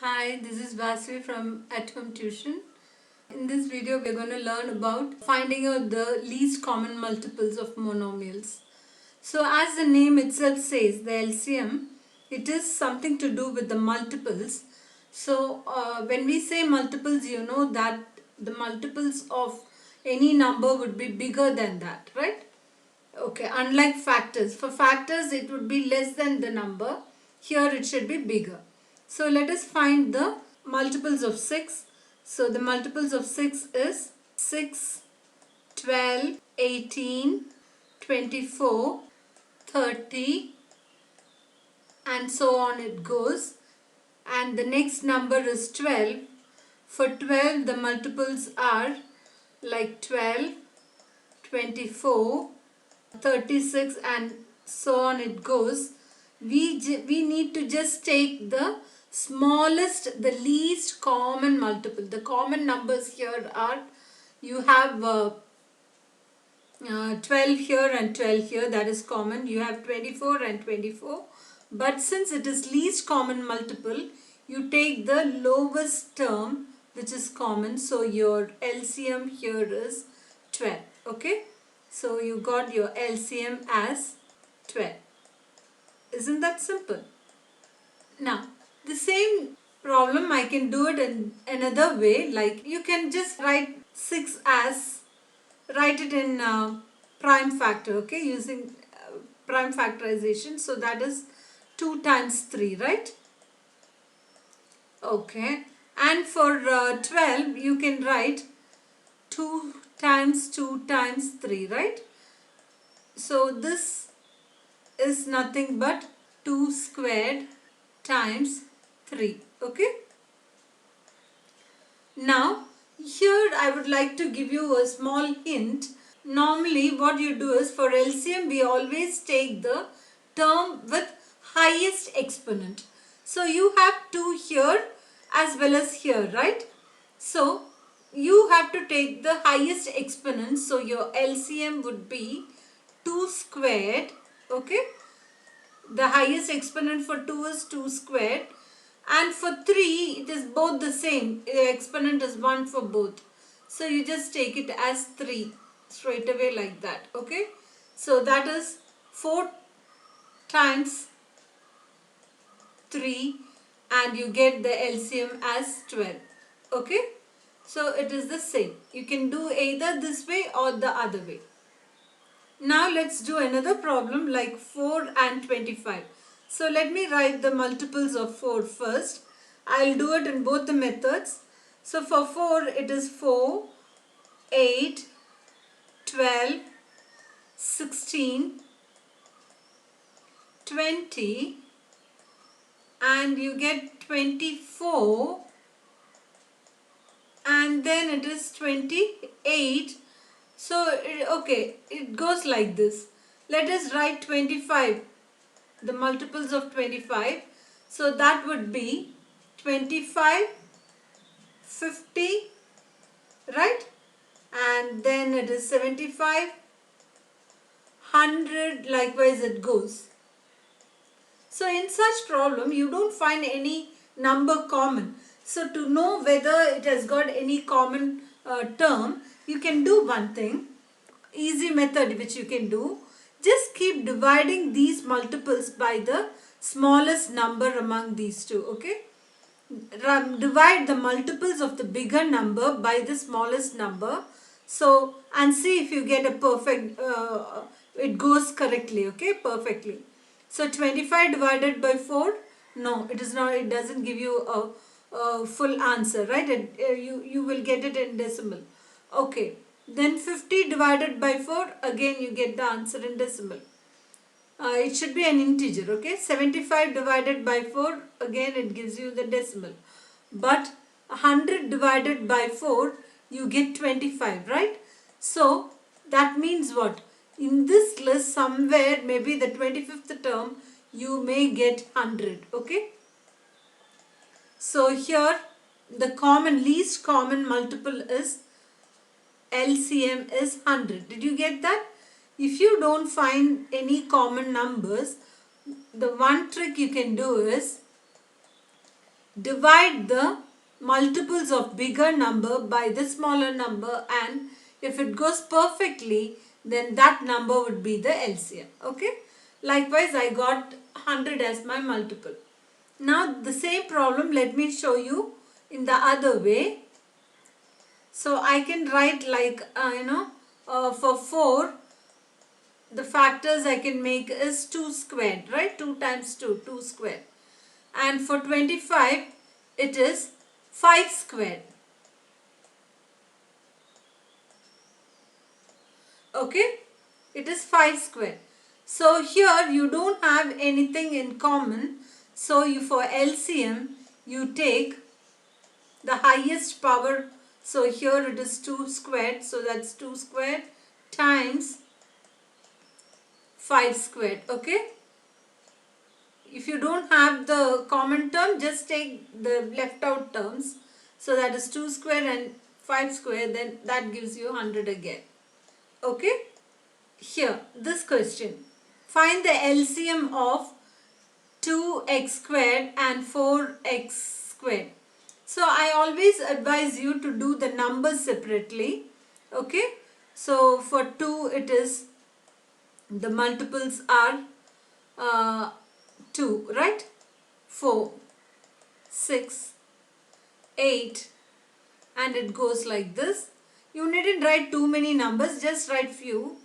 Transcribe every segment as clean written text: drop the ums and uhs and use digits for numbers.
Hi, this is Vasvi from At Home Tuition. In this video, we're going to learn about finding out the least common multiples of monomials. So, as the name itself says, the LCM, it is something to do with the multiples. So, when we say multiples, you know that the multiples of any number would be bigger than that, right? Okay, unlike factors. For factors, it would be less than the number. Here, it should be bigger. So, let us find the multiples of 6. So, the multiples of 6 is 6, 12, 18, 24, 30, and so on it goes. And the next number is 12. For 12, the multiples are like 12, 24, 36 and so on it goes. We need to just take the smallest, the least common multiple. The common numbers here are, you have 12 here and 12 here, that is common. You have 24 and 24. But since it is least common multiple, you take the lowest term which is common. So your LCM here is 12. Okay. So you got your LCM as 12. Isn't that simple? Now, the same problem I can do it in another way. Like you can just write 6 as, write it in prime factor, okay, using prime factorization. So that is 2 times 3, right? Okay. And for 12, you can write 2 times 2 times 3, right? So this is nothing but 2 squared times 3. Okay. Now, here I would like to give you a small hint. Normally what you do is, for LCM we always take the term with highest exponent. So you have 2 here as well as here, right? So you have to take the highest exponent. So your LCM would be 2 squared. Okay. The highest exponent for 2 is 2 squared. And for 3, it is both the same. The exponent is 1 for both. So you just take it as 3 straight away like that. Okay. So that is 4 times 3 and you get the LCM as 12. Okay. So it is the same. You can do either this way or the other way. Now let's do another problem like 4 and 25. So let me write the multiples of 4 first. I'll do it in both the methods. So for 4 it is 4, 8, 12, 16, 20 and you get 24 and then it is 28. So, okay, it goes like this. Let us write 25, the multiples of 25. So, that would be 25, 50, right? And then it is 75, 100, likewise it goes. So, in such problem, you don't find any number common. So, to know whether it has got any common term, you can do one thing, easy method which you can do. Just keep dividing these multiples by the smallest number among these two, okay? Divide the multiples of the bigger number by the smallest number. So, and see if you get a perfect, it goes correctly, okay? Perfectly. So, 25 divided by 4, no, it is not, it doesn't give you a full answer, right? You will get it in decimal. Okay. Then 50 divided by 4, again you get the answer in decimal. It should be an integer, okay? 75 divided by 4, again it gives you the decimal. But 100 divided by 4, you get 25, right? So, that means what? In this list, somewhere, maybe the 25th term, you may get 100, okay? So, here, the least common multiple is LCM is 100. Did you get that? If you don't find any common numbers, the one trick you can do is divide the multiples of bigger number by the smaller number, and if it goes perfectly, then that number would be the LCM. Okay. Likewise, I got 100 as my multiple. Now the same problem, let me show you in the other way. So I can write like, for 4, the factors I can make is 2 squared, right? 2 times 2, 2 squared. And for 25, it is 5 squared. Okay? It is 5 squared. So here you don't have anything in common. So for LCM, you take the highest power. So here it is 2 squared. So that's 2 squared times 5 squared. Okay. If you don't have the common term, just take the left out terms. So that is 2 square and 5 square, then that gives you 100 again. Okay. Here, this question. Find the LCM of 2x squared and 4x squared. So I always advise you to do the numbers separately. Okay. So for 2, it is, the multiples are 2, right? 4, 6, 8, and it goes like this. You needn't write too many numbers, just write few.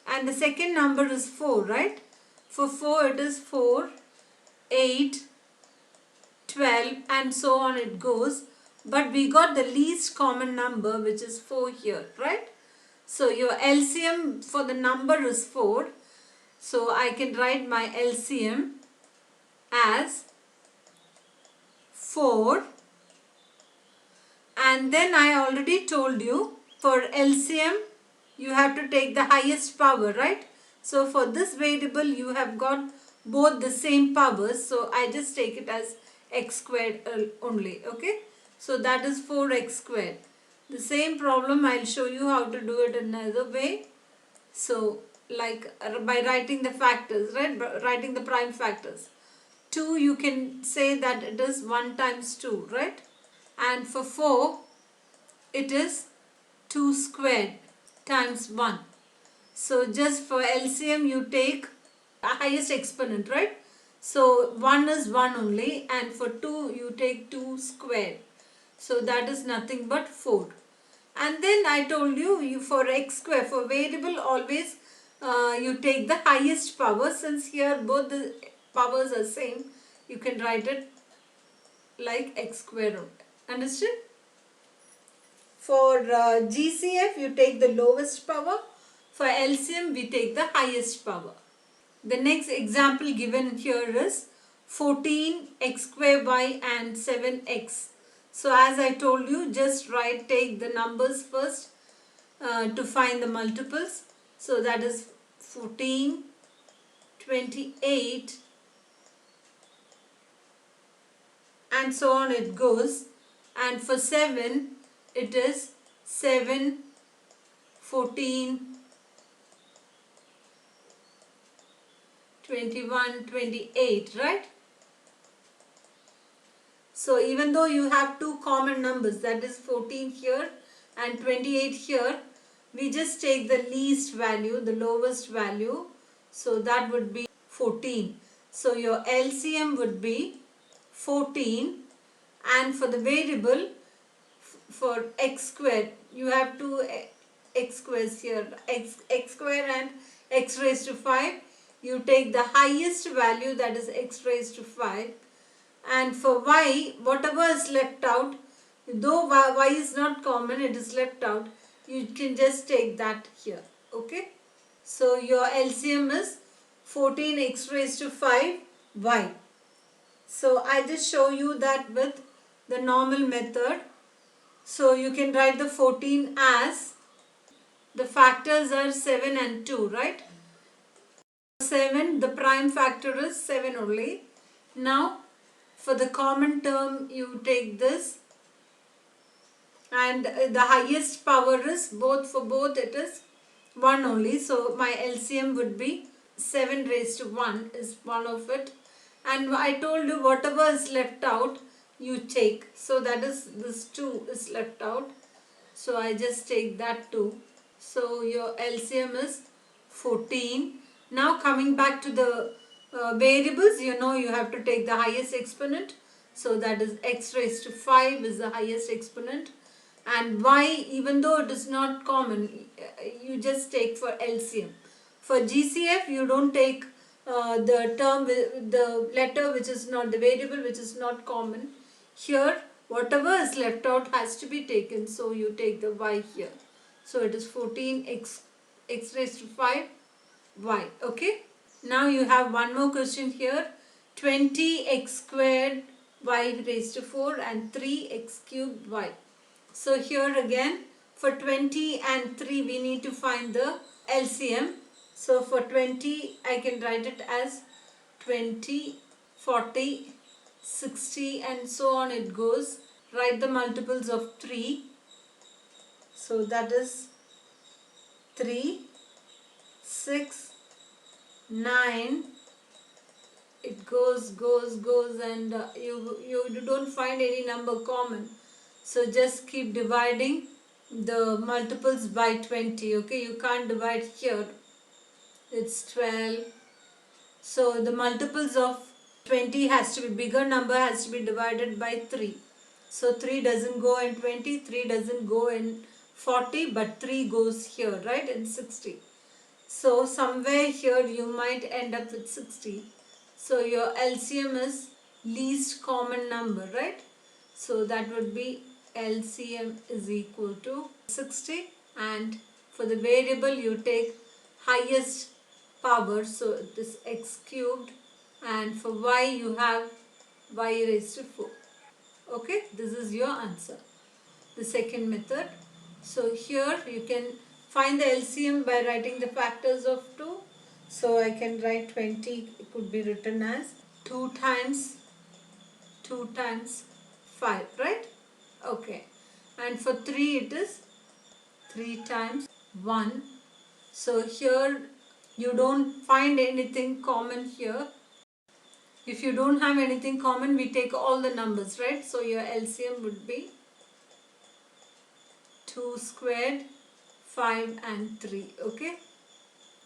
And the second number is 4, right? For 4, it is 4, 8, 12, and so on it goes. But we got the least common number, which is 4 here, right? So your LCM for the number is 4. So I can write my LCM as 4, and then I already told you for LCM you have to take the highest power, right? So for this variable you have got both the same powers, so I just take it as x squared only. Okay, so that is 4x squared. The same problem I'll show you how to do it another way. So like by writing the factors, right? Writing the prime factors. 2, you can say that it is 1 times 2, right? And for 4, it is 2 squared times 1. So just for LCM, you take the highest exponent, right? So 1 is 1 only, and for 2, you take 2 squared. So that is nothing but 4. And then I told you, for x square, for variable, always you take the highest power. Since here both the powers are same, you can write it like x square. Understood? For GCF, you take the lowest power. For LCM, we take the highest power. The next example given here is 14x square y and 7x. So as I told you, just take the numbers first to find the multiples. So that is 14, 28, and so on it goes. And for 7, it is 7, 14, 21, 28, right? So even though you have two common numbers, that is 14 here and 28 here, we just take the least value, the lowest value. So that would be 14. So your LCM would be 14, and for the variable, for x squared, you have two x squares here, x square and x raised to 5. You take the highest value, that is x raised to 5. And for y, whatever is left out, though y is not common, it is left out, you can just take that here. Okay. So your LCM is 14x raised to 5 y. So I just show you that with the normal method. So you can write the 14 as, the factors are 7 and 2, right? 7, the prime factor is 7 only. Now for the common term, you take this, and the highest power is for both it is 1 only. So my LCM would be 7 raised to 1 is one of it. And I told you whatever is left out, you take. So that is, this 2 is left out. So I just take that 2. So your LCM is 14. Now coming back to the variables, you know you have to take the highest exponent. So that is x raised to 5 is the highest exponent. And y, even though it is not common, you just take for LCM. For GCF, you don't take the term, the letter which is not, the variable which is not common. Here, whatever is left out has to be taken. So you take the y here. So it is 14x raised to 5 y. Okay. Now you have one more question here. 20x squared y raised to 4 and 3x cubed y. So here again, for 20 and 3 we need to find the LCM. So for 20 I can write it as 20, 40, 60 and so on it goes. Write the multiples of 3. So that is 3, 6, 9. It goes and you don't find any number common. So just keep dividing the multiples by 20. Okay, you can't divide here. It's 12. So the multiples of 20 has to be, bigger number has to be divided by 3. So 3 doesn't go in 20, 3 doesn't go in 40, but 3 goes here, right, in 60. So somewhere here you might end up with 60. So your LCM is least common number, right? So that would be LCM is equal to 60, and for the variable you take highest power, so this x cubed, and for y you have y raised to 4. Okay, this is your answer. The second method. So here you can find the LCM by writing the factors of 2. So I can write 20, it could be written as 2 times 5, right? Okay. And for 3 it is 3 times 1. So here you don't find anything common here. If you don't have anything common, we take all the numbers, right? So your LCM would be 2 squared, 5 and 3. Okay.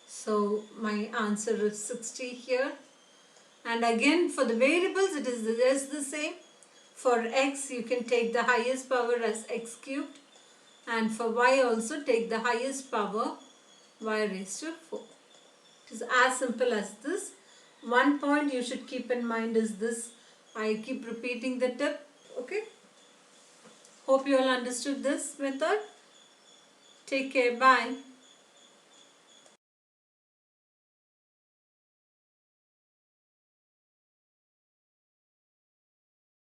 So my answer is 60 here. And again for the variables it is just the same. For x you can take the highest power as x cubed, and for y also take the highest power y raised to 4. It is as simple as this. One point you should keep in mind is this. I keep repeating the tip. Okay. Hope you all understood this method. Take care. Bye.